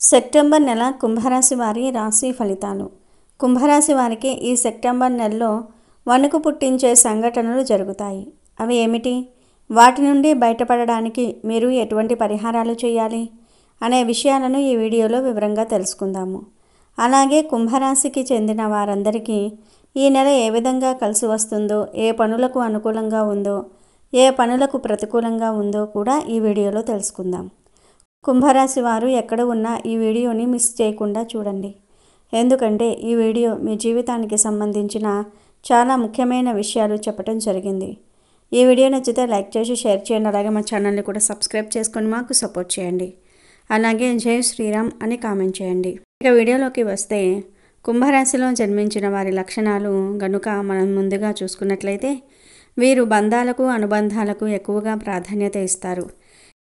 September నెల కుంభరాశి వారి రాశి ఫలితాలు. కుంభరాశి వారికి ఈ సెప్టెంబర్ నెలలో వణుకు పుట్టించే సంఘటనలు జరుగుతాయి. అవి ఏమిటి? వాటి నుండి బయటపడడానికి మీరు ఎటువంటి పరిహారాలు చేయాలి అనే విషయాలను ఈ వీడియోలో వివరంగా తెలుసుకుందాము. అలాగే కుంభరాశికి చెందిన వారందరికీ ఈ నెల ఏ విధంగా కలిసి వస్తుందో, ఏ పనులకు అనుకూలంగా ఉందో, ఏ పనులకు ప్రతికూలంగా ఉందో కూడా ఈ వీడియోలో తెలుసుకుందాం. కుంభరాశి వారు ఎక్కడ ఉన్నా ఈ వీడియోని మిస్ చేయకుండా చూడండి. ఎందుకంటే ఈ వీడియో మీ జీవితానికి సంబంధించిన చాలా ముఖ్యమైన విషయాలు చెప్పడం జరిగింది. ఈ వీడియో నచ్చితే లైక్ చేసి షేర్ చేయండి. అలాగే మా ఛానల్ని కూడా సబ్స్క్రైబ్ చేసుకొని మాకు సపోర్ట్ చేయండి. అలాగే జై శ్రీరామ్ అని కామెంట్ చేయండి. ఇక వీడియోలోకి వస్తే, కుంభరాశిలో జన్మించిన వారి లక్షణాలు గనుక మనం ముందుగా చూసుకున్నట్లయితే, వీరు బంధాలకు అనుబంధాలకు ఎక్కువగా ప్రాధాన్యత ఇస్తారు.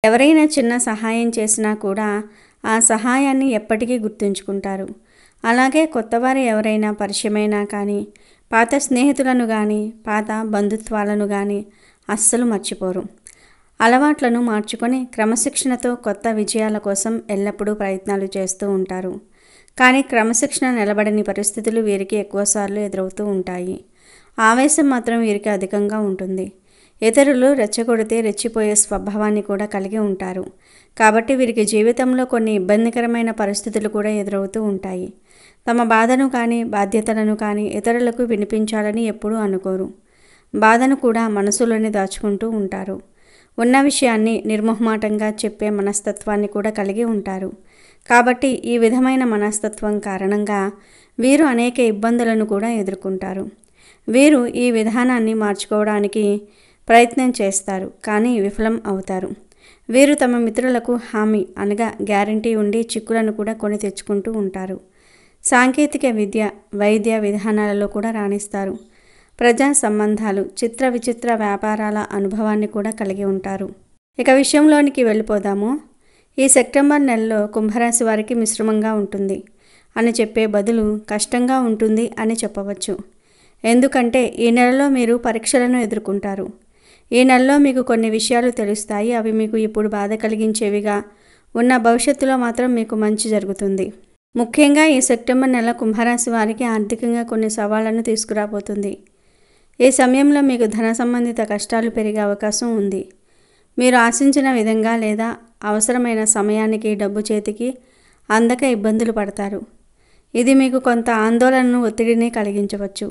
ఎవరైనా చిన్న సహాయం చేసినా కూడా ఆ సహాయాన్ని ఎప్పటికీ గుర్తుంచుకుంటారు. అలాగే కొత్తవారు ఎవరైనా పరిచయమైనా కానీ, పాత స్నేహితులను కానీ, పాత బంధుత్వాలను కానీ అస్సలు మర్చిపోరు. అలవాట్లను మార్చుకొని క్రమశిక్షణతో కొత్త విజయాల కోసం ఎల్లప్పుడూ ప్రయత్నాలు చేస్తూ ఉంటారు. కానీ క్రమశిక్షణ నిలబడని పరిస్థితులు వీరికి ఎక్కువసార్లు ఎదురవుతూ ఉంటాయి. ఆవేశం మాత్రం వీరికి అధికంగా ఉంటుంది. ఇతరులు రెచ్చగొడితే రెచ్చిపోయే స్వభావాన్ని కూడా కలిగి ఉంటారు. కాబట్టి వీరికి జీవితంలో కొన్ని ఇబ్బందికరమైన పరిస్థితులు కూడా ఎదురవుతూ ఉంటాయి. తమ బాధను కానీ, బాధ్యతలను కానీ ఇతరులకు వినిపించాలని ఎప్పుడూ అనుకోరు. బాధను కూడా మనసులోనే దాచుకుంటూ ఉంటారు. ఉన్న విషయాన్ని నిర్మోహమాటంగా చెప్పే మనస్తత్వాన్ని కూడా కలిగి ఉంటారు. కాబట్టి ఈ విధమైన మనస్తత్వం కారణంగా వీరు అనేక ఇబ్బందులను కూడా ఎదుర్కొంటారు. వీరు ఈ విధానాన్ని మార్చుకోవడానికి ప్రయత్నం చేస్తారు, కానీ విఫలం అవుతారు. వీరు తమ మిత్రులకు హామీ అనగా గ్యారంటీ ఉండి చిక్కులను కూడా కొని తెచ్చుకుంటూ ఉంటారు. సాంకేతిక విద్య, వైద్య విధానాలలో కూడా రాణిస్తారు. ప్రజా సంబంధాలు, చిత్ర విచిత్ర వ్యాపారాల అనుభవాన్ని కూడా కలిగి ఉంటారు. ఇక విషయంలోనికి వెళ్ళిపోదాము. ఈ సెప్టెంబర్ నెలలో కుంభరాశి వారికి మిశ్రమంగా ఉంటుంది అని చెప్పే బదులు కష్టంగా ఉంటుంది అని చెప్పవచ్చు. ఎందుకంటే ఈ నెలలో మీరు పరీక్షలను ఎదుర్కొంటారు. ఈ నెలలో మీకు కొన్ని విషయాలు తెలుస్తాయి. అవి మీకు ఇప్పుడు బాధ కలిగించేవిగా ఉన్న, భవిష్యత్తులో మాత్రం మీకు మంచి జరుగుతుంది. ముఖ్యంగా ఈ సెప్టెంబర్ నెల కుంభరాశి వారికి ఆర్థికంగా కొన్ని సవాళ్లను తీసుకురాబోతుంది. ఈ సమయంలో మీకు ధన సంబంధిత కష్టాలు పెరిగే అవకాశం ఉంది. మీరు ఆశించిన విధంగా లేదా అవసరమైన సమయానికి డబ్బు చేతికి అందక ఇబ్బందులు పడతారు. ఇది మీకు కొంత ఆందోళనను, ఒత్తిడిని కలిగించవచ్చు.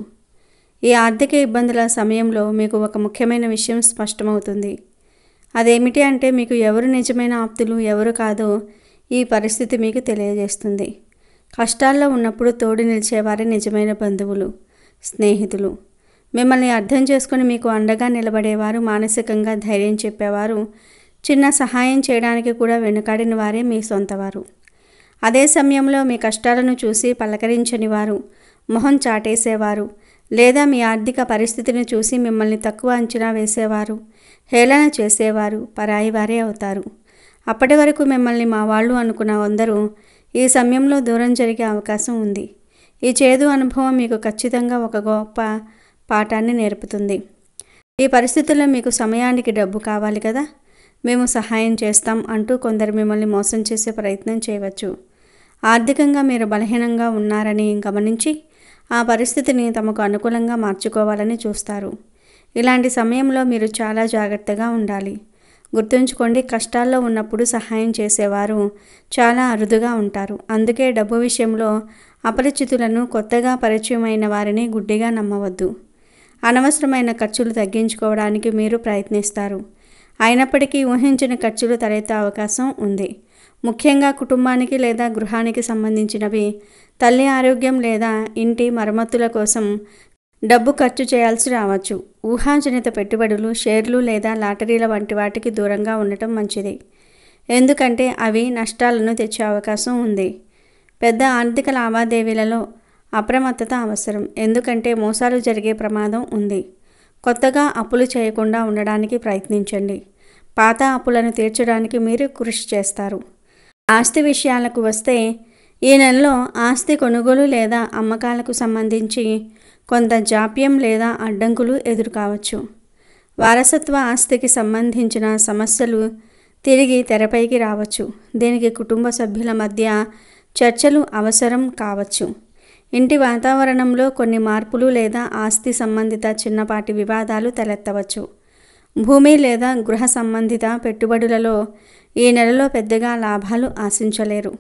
ఈ ఆర్థిక ఇబ్బందుల సమయంలో మీకు ఒక ముఖ్యమైన విషయం స్పష్టమవుతుంది. అదేమిటి అంటే, మీకు ఎవరు నిజమైన ఆప్తులు, ఎవరు కాదో ఈ పరిస్థితి మీకు తెలియజేస్తుంది. కష్టాల్లో ఉన్నప్పుడు తోడు నిలిచేవారే నిజమైన బంధువులు, స్నేహితులు. మిమ్మల్ని అర్థం చేసుకుని మీకు అండగా నిలబడేవారు, మానసికంగా ధైర్యం చెప్పేవారు, చిన్న సహాయం చేయడానికి కూడా వెనుకాడిన వారే మీ సొంతవారు. అదే సమయంలో మీ కష్టాలను చూసి పలకరించని వారు, మొహం చాటేసేవారు, లేదా మీ ఆర్థిక పరిస్థితిని చూసి మిమ్మల్ని తక్కువ అంచనా వేసేవారు, హేళన చేసేవారు పరాయి వారే అవుతారు. అప్పటి వరకు మిమ్మల్ని మా వాళ్ళు అనుకున్న అందరూ ఈ సమయంలో దూరం జరిగే అవకాశం ఉంది. ఈ చేదు అనుభవం మీకు ఖచ్చితంగా ఒక గొప్ప పాఠాన్ని నేర్పుతుంది. ఈ పరిస్థితుల్లో మీకు సమయానికి డబ్బు కావాలి కదా, మేము సహాయం చేస్తాం అంటూ కొందరు మిమ్మల్ని మోసం చేసే ప్రయత్నం చేయవచ్చు. ఆర్థికంగా మీరు బలహీనంగా ఉన్నారని గమనించి ఆ పరిస్థితిని తమకు అనుకూలంగా మార్చుకోవాలని చూస్తారు. ఇలాంటి సమయంలో మీరు చాలా జాగ్రత్తగా ఉండాలి. గుర్తుంచుకోండి, కష్టాల్లో ఉన్నప్పుడు సహాయం చేసేవారు చాలా అరుదుగా ఉంటారు. అందుకే డబ్బు విషయంలో అపరిచితులను, కొత్తగా పరిచయమైన వారిని గుడ్డిగా నమ్మవద్దు. అనవసరమైన ఖర్చులు తగ్గించుకోవడానికి మీరు ప్రయత్నిస్తారు. అయినప్పటికీ ఊహించిన ఖర్చులు తలెత్తే అవకాశం ఉంది. ముఖ్యంగా కుటుంబానికి లేదా గృహానికి సంబంధించినవి, తల్లి ఆరోగ్యం లేదా ఇంటి మరమ్మతుల కోసం డబ్బు ఖర్చు చేయాల్సి రావచ్చు. ఊహాజనిత పెట్టుబడులు, షేర్లు లేదా లాటరీల వంటి వాటికి దూరంగా ఉండటం మంచిది. ఎందుకంటే అవి నష్టాలను తెచ్చే అవకాశం ఉంది. పెద్ద ఆర్థిక లావాదేవీలలో అప్రమత్తత అవసరం. ఎందుకంటే మోసాలు జరిగే ప్రమాదం ఉంది. కొత్తగా అప్పులు చేయకుండా ఉండడానికి ప్రయత్నించండి. పాత అప్పులను తీర్చడానికి మీరు కృషి చేస్తారు. ఆస్తి విషయాలకు వస్తే, ఈ నెలలో ఆస్తి కొనుగోలు లేదా అమ్మకాలకు సంబంధించి కొంత జాప్యం లేదా అడ్డంకులు ఎదురుకావచ్చు. వారసత్వ ఆస్తికి సంబంధించిన సమస్యలు తిరిగి తెరపైకి రావచ్చు. దీనికి కుటుంబ సభ్యుల మధ్య చర్చలు అవసరం కావచ్చు. ఇంటి వాతావరణంలో కొన్ని మార్పులు లేదా ఆస్తి సంబంధిత చిన్నపాటి వివాదాలు తలెత్తవచ్చు. భూమి లేదా గృహ సంబంధిత పెట్టుబడులలో ఈ నెలలో పెద్దగా లాభాలు ఆశించలేరు.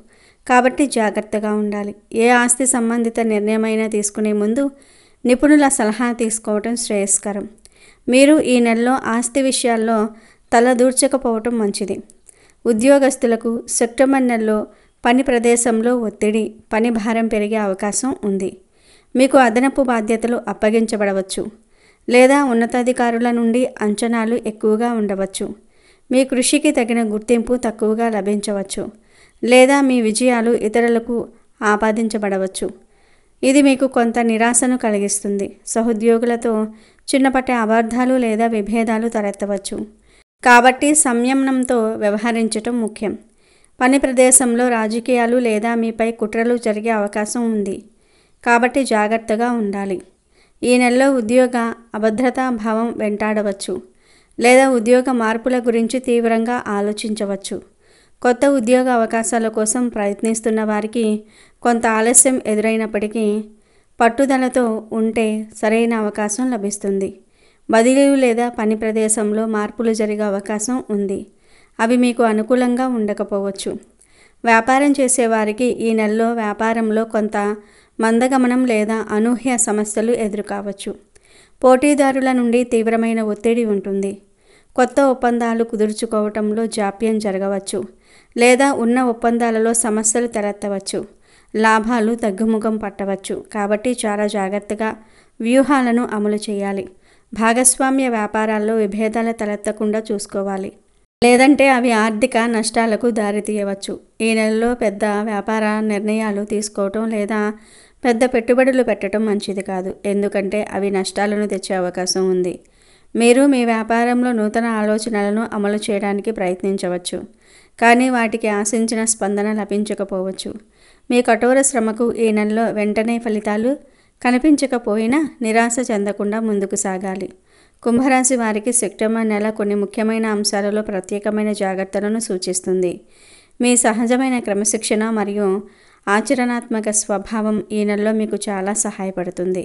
కాబట్టి జాగ్రత్తగా ఉండాలి. ఏ ఆస్తి సంబంధిత నిర్ణయమైనా తీసుకునే ముందు నిపుణుల సలహా తీసుకోవటం శ్రేయస్కరం. మీరు ఈ నెలలో ఆస్తి విషయాల్లో తలదూర్చకపోవటం మంచిది. ఉద్యోగస్తులకు సెప్టెంబర్ నెలలో పని ప్రదేశంలో ఒత్తిడి, పని భారం పెరిగే అవకాశం ఉంది. మీకు అదనపు బాధ్యతలు అప్పగించబడవచ్చు లేదా ఉన్నతాధికారుల నుండి అంచనాలు ఎక్కువగా ఉండవచ్చు. మీ కృషికి తగిన గుర్తింపు తక్కువగా లభించవచ్చు లేదా మీ విజయాలు ఇతరులకు ఆపాదించబడవచ్చు. ఇది మీకు కొంత నిరాశను కలిగిస్తుంది. సహోద్యోగులతో చిన్నపాటి అపార్థాలు లేదా విభేదాలు తలెత్తవచ్చు. కాబట్టి సంయమనంతో వ్యవహరించటం ముఖ్యం. పని ప్రదేశంలో రాజకీయాలు లేదా మీపై కుట్రలు జరిగే అవకాశం ఉంది. కాబట్టి జాగ్రత్తగా ఉండాలి. ఈ నెలలో ఉద్యోగ అభద్రతా భావం వెంటాడవచ్చు లేదా ఉద్యోగ మార్పుల గురించి తీవ్రంగా ఆలోచించవచ్చు. కొత్త ఉద్యోగ అవకాశాల కోసం ప్రయత్నిస్తున్న వారికి కొంత ఆలస్యం ఎదురైనప్పటికీ పట్టుదలతో ఉంటే సరైన అవకాశం లభిస్తుంది. బదిలీలు లేదా పని ప్రదేశంలో మార్పులు జరిగే అవకాశం ఉంది. అవి మీకు అనుకూలంగా ఉండకపోవచ్చు. వ్యాపారం చేసేవారికి ఈ నెలలో వ్యాపారంలో కొంత మందగమనం లేదా అనూహ్య సమస్యలు ఎదురుకావచ్చు. పోటీదారుల నుండి తీవ్రమైన ఒత్తిడి ఉంటుంది. కొత్త ఒప్పందాలు కుదుర్చుకోవటంలో జాప్యం జరగవచ్చు లేదా ఉన్న ఒప్పందాలలో సమస్యలు తలెత్తవచ్చు. లాభాలు తగ్గుముఖం పట్టవచ్చు. కాబట్టి చాలా జాగ్రత్తగా వ్యూహాలను అమలు చేయాలి. భాగస్వామ్య వ్యాపారాల్లో విభేదాలు తలెత్తకుండా చూసుకోవాలి, లేదంటే అవి ఆర్థిక నష్టాలకు దారితీయవచ్చు. ఈ నెలలో పెద్ద వ్యాపార నిర్ణయాలు తీసుకోవటం లేదా పెద్ద పెట్టుబడులు పెట్టడం మంచిది కాదు, ఎందుకంటే అవి నష్టాలను తెచ్చే అవకాశం ఉంది. మీరు మీ వ్యాపారంలో నూతన ఆలోచనలను అమలు చేయడానికి ప్రయత్నించవచ్చు, కానీ వాటికి ఆశించిన స్పందన లభించకపోవచ్చు. మీ కఠోర శ్రమకు ఈ నెలలో వెంటనే ఫలితాలు కనిపించకపోయినా నిరాశ చెందకుండా ముందుకు సాగాలి. కుంభరాశి వారికి సెప్టెంబర్ నెల కొన్ని ముఖ్యమైన అంశాలలో ప్రత్యేకమైన జాగ్రత్తలను సూచిస్తుంది. మీ సహజమైన క్రమశిక్షణ మరియు ఆచరణాత్మక స్వభావం ఈ నెలలో మీకు చాలా సహాయపడుతుంది.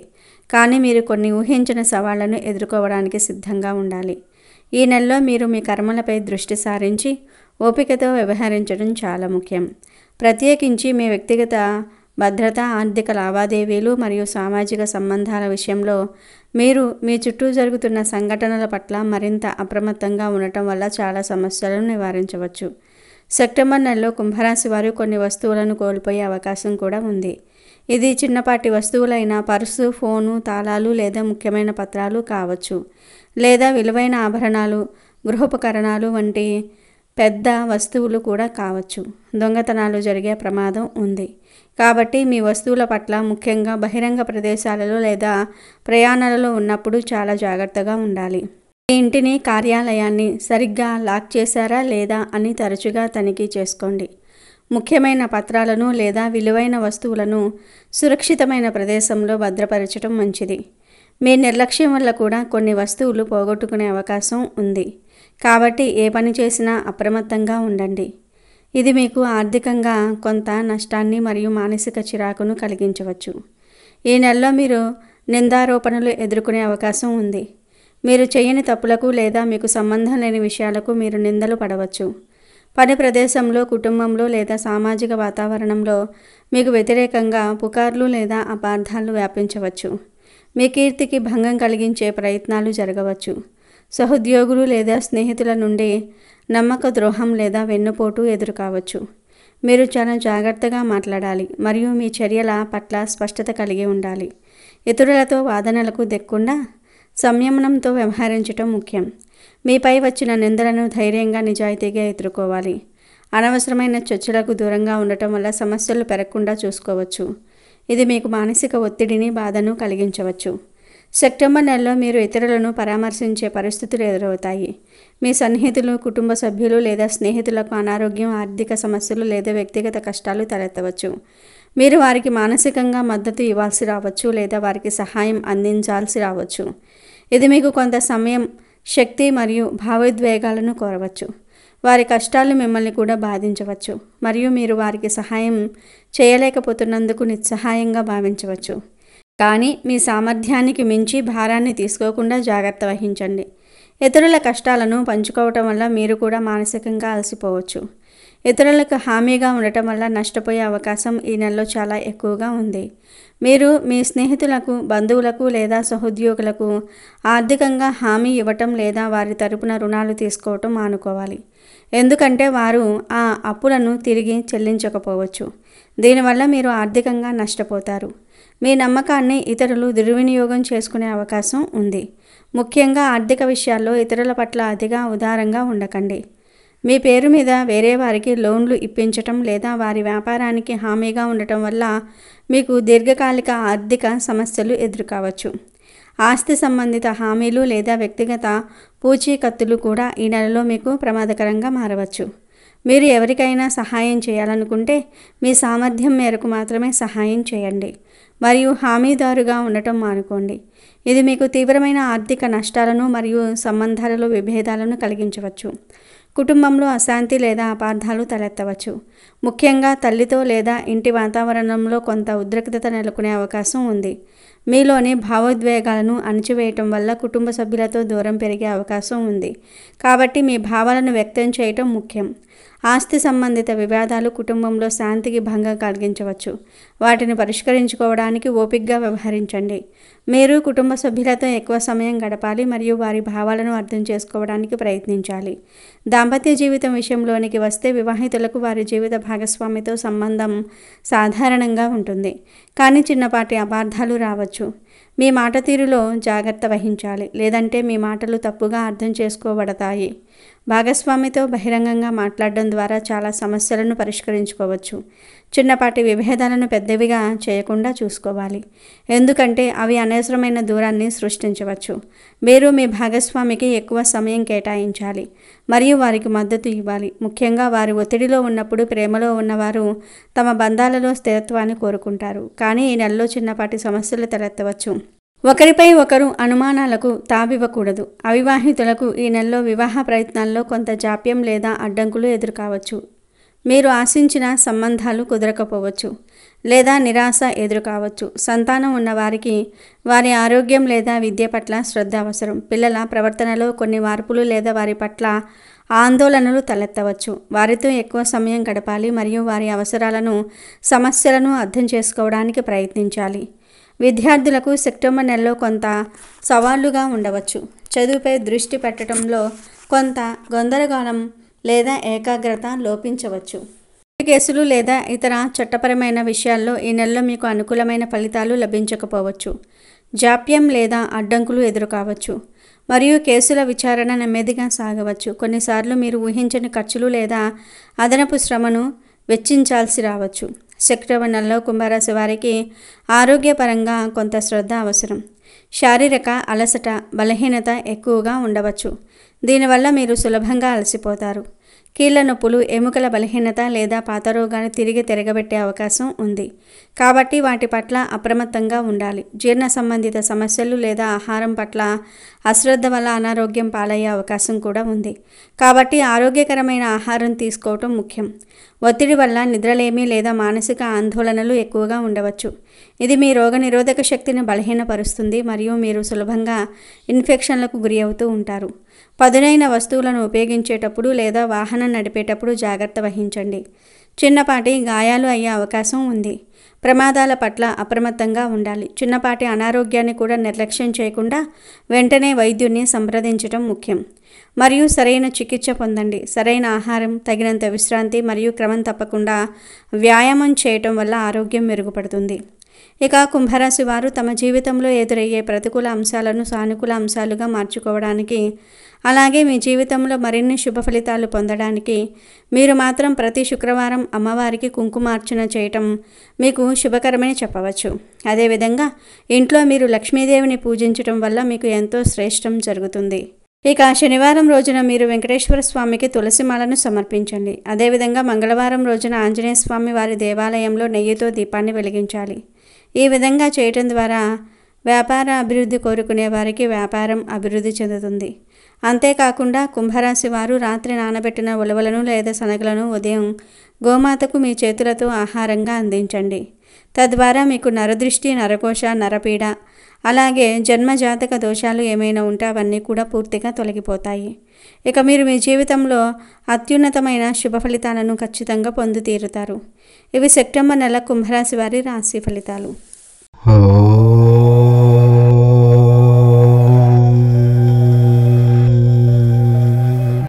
కానీ మీరు కొన్ని ఊహించిన సవాళ్లను ఎదుర్కోవడానికి సిద్ధంగా ఉండాలి. ఈ నెలలో మీరు మీ కర్మలపై దృష్టి సారించి ఓపికతో వ్యవహరించడం చాలా ముఖ్యం. ప్రత్యేకించి మీ వ్యక్తిగత భద్రత, ఆర్థిక లావాదేవీలు మరియు సామాజిక సంబంధాల విషయంలో మీరు మీ చుట్టూ జరుగుతున్న సంఘటనల పట్ల మరింత అప్రమత్తంగా ఉండటం వల్ల చాలా సమస్యలను నివారించవచ్చు. సెప్టెంబర్ నెలలో కుంభరాశి వారు కొన్ని వస్తువులను కోల్పోయే అవకాశం కూడా ఉంది. ఇది చిన్నపాటి వస్తువులైన పర్సు, ఫోను, తాళాలు లేదా ముఖ్యమైన పత్రాలు కావచ్చు, లేదా విలువైన ఆభరణాలు, గృహోపకరణాలు వంటి పెద్ద వస్తువులు కూడా కావచ్చు. దొంగతనాలు జరిగే ప్రమాదం ఉంది. కాబట్టి మీ వస్తువుల పట్ల, ముఖ్యంగా బహిరంగ ప్రదేశాలలో లేదా ప్రయాణాలలో ఉన్నప్పుడు చాలా జాగ్రత్తగా ఉండాలి. మీ ఇంటిని, కార్యాలయాన్ని సరిగ్గా లాక్ చేశారా లేదా అని తరచుగా తనిఖీ చేసుకోండి. ముఖ్యమైన పత్రాలను లేదా విలువైన వస్తువులను సురక్షితమైన ప్రదేశంలో భద్రపరచడం మంచిది. మీ నిర్లక్ష్యం వల్ల కూడా కొన్ని వస్తువులు పోగొట్టుకునే అవకాశం ఉంది. కాబట్టి ఏ పని చేసినా అప్రమత్తంగా ఉండండి. ఇది మీకు ఆర్థికంగా కొంత నష్టాన్ని మరియు మానసిక చిరాకును కలిగించవచ్చు. ఈ నెలలో మీరు నిందారోపణలు ఎదుర్కొనే అవకాశం ఉంది. మీరు చేయని తప్పులకు లేదా మీకు సంబంధం లేని విషయాలకు మీరు నిందలు పడవచ్చు. పని ప్రదేశంలో, కుటుంబంలో లేదా సామాజిక వాతావరణంలో మీకు వ్యతిరేకంగా పుకార్లు లేదా అపార్థాలు వ్యాపించవచ్చు. మీ కీర్తికి భంగం కలిగించే ప్రయత్నాలు జరగవచ్చు. సహోద్యోగులు లేదా స్నేహితుల నుండి నమ్మక ద్రోహం లేదా వెన్నుపోటు ఎదురుకావచ్చు. మీరు చాలా జాగ్రత్తగా మాట్లాడాలి మరియు మీ చర్యల పట్ల స్పష్టత కలిగి ఉండాలి. ఇతరులతో వాదనలకు దిక్కుండా సంయమనంతో వ్యవహరించడం ముఖ్యం. మీపై వచ్చిన నిందలను ధైర్యంగా, నిజాయితీగా ఎదుర్కోవాలి. అనవసరమైన చర్చలకు దూరంగా ఉండటం వల్ల సమస్యలు పెరగకుండా చూసుకోవచ్చు. ఇది మీకు మానసిక ఒత్తిడిని, బాధను కలిగించవచ్చు. సెప్టెంబర్ నెలలో మీరు ఇతరులను పరామర్శించే పరిస్థితులు ఎదురవుతాయి. మీ సన్నిహితులు, కుటుంబ సభ్యులు లేదా స్నేహితులకు అనారోగ్యం, ఆర్థిక సమస్యలు లేదా వ్యక్తిగత కష్టాలు తలెత్తవచ్చు. మీరు వారికి మానసికంగా మద్దతు ఇవ్వాల్సి రావచ్చు లేదా వారికి సహాయం అందించాల్సి రావచ్చు. ఇది మీకు కొంత సమయం శక్తి మరియు భావోద్వేగాలను కోరవచ్చు. వారి కష్టాలు మిమ్మల్ని కూడా బాధించవచ్చు మరియు మీరు వారికి సహాయం చేయలేకపోతున్నందుకు నిస్సహాయంగా భావించవచ్చు. కానీ మీ సామర్థ్యానికి మించి భారాన్ని తీసుకోకుండా జాగ్రత్త వహించండి. ఇతరుల కష్టాలను పంచుకోవటం వల్ల మీరు కూడా మానసికంగా అలసిపోవచ్చు. ఇతరులకు హామీగా ఉండటం వల్ల నష్టపోయే అవకాశం ఈ నెలలో చాలా ఎక్కువగా ఉంది. మీరు మీ స్నేహితులకు, బంధువులకు లేదా సహోద్యోగులకు ఆర్థికంగా హామీ ఇవ్వటం లేదా వారి తరపున రుణాలు తీసుకోవటం మానుకోవాలి. ఎందుకంటే వారు ఆ అప్పులను తిరిగి చెల్లించకపోవచ్చు. దీనివల్ల మీరు ఆర్థికంగా నష్టపోతారు. మీ నమ్మకాన్ని ఇతరులు దుర్వినియోగం చేసుకునే అవకాశం ఉంది. ముఖ్యంగా ఆర్థిక విషయాల్లో ఇతరుల పట్ల అతిగా ఉదారంగా ఉండకండి. మీ పేరు మీద వేరే వారికి లోన్లు ఇప్పించటం లేదా వారి వ్యాపారానికి హామీగా ఉండటం వల్ల మీకు దీర్ఘకాలిక ఆర్థిక సమస్యలు ఎదురుకావచ్చు. ఆస్తి సంబంధిత హామీలు లేదా వ్యక్తిగత పూచీకత్తులు కూడా ఈ నెలలో మీకు ప్రమాదకరంగా మారవచ్చు. మీరు ఎవరికైనా సహాయం చేయాలనుకుంటే మీ సామర్థ్యం మేరకు మాత్రమే సహాయం చేయండి మరియు హామీదారుగా ఉండటం మానుకోండి. ఇది మీకు తీవ్రమైన ఆర్థిక నష్టాలను మరియు సంబంధాలలో విభేదాలను కలిగించవచ్చు. కుటుంబంలో అశాంతి లేదా అపార్థాలు తలెత్తవచ్చు. ముఖ్యంగా తల్లితో లేదా ఇంటి వాతావరణంలో కొంత ఉద్రిక్తత నెలకొనే అవకాశం ఉంది. మీలోని భావోద్వేగాలను అణచివేయటం వల్ల కుటుంబ సభ్యులతో దూరం పెరిగే అవకాశం ఉంది. కాబట్టి మీ భావాలను వ్యక్తం చేయటం ముఖ్యం. ఆస్తి సంబంధిత వివాదాలు కుటుంబంలో శాంతికి భంగం కలిగించవచ్చు. వాటిని పరిష్కరించుకోవడానికి ఓపికగా వ్యవహరించండి. మీరు కుటుంబ సభ్యులతో ఎక్కువ సమయం గడపాలి మరియు వారి భావాలను అర్థం చేసుకోవడానికి ప్రయత్నించాలి. దాంపత్య జీవితం విషయంలోనికి వస్తే వివాహితులకు వారి జీవిత భాగస్వామితో సంబంధం సాధారణంగా ఉంటుంది, కానీ చిన్నపాటి అపార్థాలు రావచ్చు. మీ మాట తీరులో జాగ్రత్త వహించాలి, లేదంటే మీ మాటలు తప్పుగా అర్థం చేసుకోబడతాయి. భాగస్వామితో బహిరంగంగా మాట్లాడడం ద్వారా చాలా సమస్యలను పరిష్కరించుకోవచ్చు. చిన్నపాటి విభేదాలను పెద్దవిగా చేయకుండా చూసుకోవాలి, ఎందుకంటే అవి అనవసరమైన దూరాన్ని సృష్టించవచ్చు. మీరు మీ భాగస్వామికి ఎక్కువ సమయం కేటాయించాలి మరియు వారికి మద్దతు ఇవ్వాలి. ముఖ్యంగా వారి ఒత్తిడిలో ఉన్నప్పుడు. ప్రేమలో ఉన్నవారు తమ బంధాలలో స్థిరత్వాన్ని కోరుకుంటారు, కానీ ఈ నెలలో చిన్నపాటి సమస్యలు తలెత్తవచ్చు. ఒకరిపై ఒకరు అనుమానాలకు తావివ్వకూడదు. అవివాహితులకు ఈ నెలలో వివాహ ప్రయత్నాల్లో కొంత జాప్యం లేదా అడ్డంకులు ఎదురుకావచ్చు. మీరు ఆశించిన సంబంధాలు కుదరకపోవచ్చు లేదా నిరాశ ఎదురుకావచ్చు. సంతానం ఉన్నవారికి వారి ఆరోగ్యం లేదా విద్య పట్ల శ్రద్ధ అవసరం. పిల్లల ప్రవర్తనలో కొన్ని మార్పులు లేదా వారి పట్ల ఆందోళనలు తలెత్తవచ్చు. వారితో ఎక్కువ సమయం గడపాలి మరియు వారి అవసరాలను, సమస్యలను అర్థం చేసుకోవడానికి ప్రయత్నించాలి. విద్యార్థులకు సెప్టెంబర్ నెలలో కొంత సవాళ్లుగా ఉండవచ్చు. చదువుపై దృష్టి పెట్టడంలో కొంత గందరగోళం లేదా ఏకాగ్రత లోపించవచ్చు. కేసులు లేదా ఇతర చట్టపరమైన విషయాల్లో ఈ నెలలో మీకు అనుకూలమైన ఫలితాలు లభించకపోవచ్చు. జాప్యం లేదా అడ్డంకులు ఎదురుకావచ్చు మరియు కేసుల విచారణ నెమ్మదిగా సాగవచ్చు. కొన్నిసార్లు మీరు ఊహించని ఖర్చులు లేదా అదనపు శ్రమను వెచ్చించాల్సి రావచ్చు. సెప్టెంబర్ నెలలో కుంభరాశి వారికి ఆరోగ్యపరంగా కొంత శ్రద్ధ అవసరం. శారీరక అలసట, బలహీనత ఎక్కువగా ఉండవచ్చు. దీనివల్ల మీరు సులభంగా అలసిపోతారు. కీళ్ల నొప్పులు, ఎముకల బలహీనత లేదా పాత రోగాన్ని తిరిగి తిరగబెట్టే అవకాశం ఉంది. కాబట్టి వాటి పట్ల అప్రమత్తంగా ఉండాలి. జీర్ణ సంబంధిత సమస్యలు లేదా ఆహారం పట్ల అశ్రద్ధ వల్ల అనారోగ్యం పాలయ్యే అవకాశం కూడా ఉంది. కాబట్టి ఆరోగ్యకరమైన ఆహారం తీసుకోవటం ముఖ్యం. ఒత్తిడి వల్ల నిద్రలేమి లేదా మానసిక ఆందోళనలు ఎక్కువగా ఉండవచ్చు. ఇది మీ రోగనిరోధక శక్తిని బలహీనపరుస్తుంది మరియు మీరు సులభంగా ఇన్ఫెక్షన్లకు గురి అవుతూ ఉంటారు. పదునైన వస్తువులను ఉపయోగించేటప్పుడు లేదా వాహనం నడిపేటప్పుడు జాగ్రత్త వహించండి. చిన్నపాటి గాయాలు అయ్యే అవకాశం ఉంది. ప్రమాదాల పట్ల అప్రమత్తంగా ఉండాలి. చిన్నపాటి అనారోగ్యాన్ని కూడా నిర్లక్ష్యం చేయకుండా వెంటనే వైద్యుడిని సంప్రదించడం ముఖ్యం. మరియు సరైన చికిత్స పొందండి. సరైన ఆహారం, తగినంత విశ్రాంతి మరియు క్రమం తప్పకుండా వ్యాయామం చేయటం వల్ల ఆరోగ్యం మెరుగుపడుతుంది. ఇక కుంభరాశి వారు తమ జీవితంలో ఎదురయ్యే ప్రతికూల అంశాలను సానుకూల అంశాలుగా మార్చుకోవడానికి, అలాగే మీ జీవితంలో మరిన్ని శుభ ఫలితాలు పొందడానికి మీరు మాత్రం ప్రతి శుక్రవారం అమ్మవారికి కుంకుమార్చన చేయటం మీకు శుభకరమని చెప్పవచ్చు. అదేవిధంగా ఇంట్లో మీరు లక్ష్మీదేవిని పూజించటం వల్ల మీకు ఎంతో శ్రేష్టం జరుగుతుంది. ఇక శనివారం రోజున మీరు వెంకటేశ్వర స్వామికి తులసిమాలను సమర్పించండి. అదేవిధంగా మంగళవారం రోజున ఆంజనేయ స్వామి వారి దేవాలయంలో నెయ్యితో దీపాన్ని వెలిగించాలి. ఈ విధంగా చేయటం ద్వారా వ్యాపార అభివృద్ధి కోరుకునే వారికి వ్యాపారం అభివృద్ధి చెందుతుంది. అంతేకాకుండా కుంభరాశి వారు రాత్రి నానబెట్టిన ఉలవలను లేదా శనగలను ఉదయం గోమాతకు మీ చేతులతో ఆహారంగా అందించండి. తద్వారా మీకు నరదృష్టి, నరకోశ, నరపీడ, అలాగే జన్మజాతక దోషాలు ఏమైనా ఉంటే అవన్నీ కూడా పూర్తిగా తొలగిపోతాయి. ఇక మీరు మీ జీవితంలో అత్యున్నతమైన శుభ ఫలితాలను ఖచ్చితంగా పొంది తీరుతారు. ఇవి సెప్టెంబర్ నెల కుంభరాశి వారి రాశి ఫలితాలు.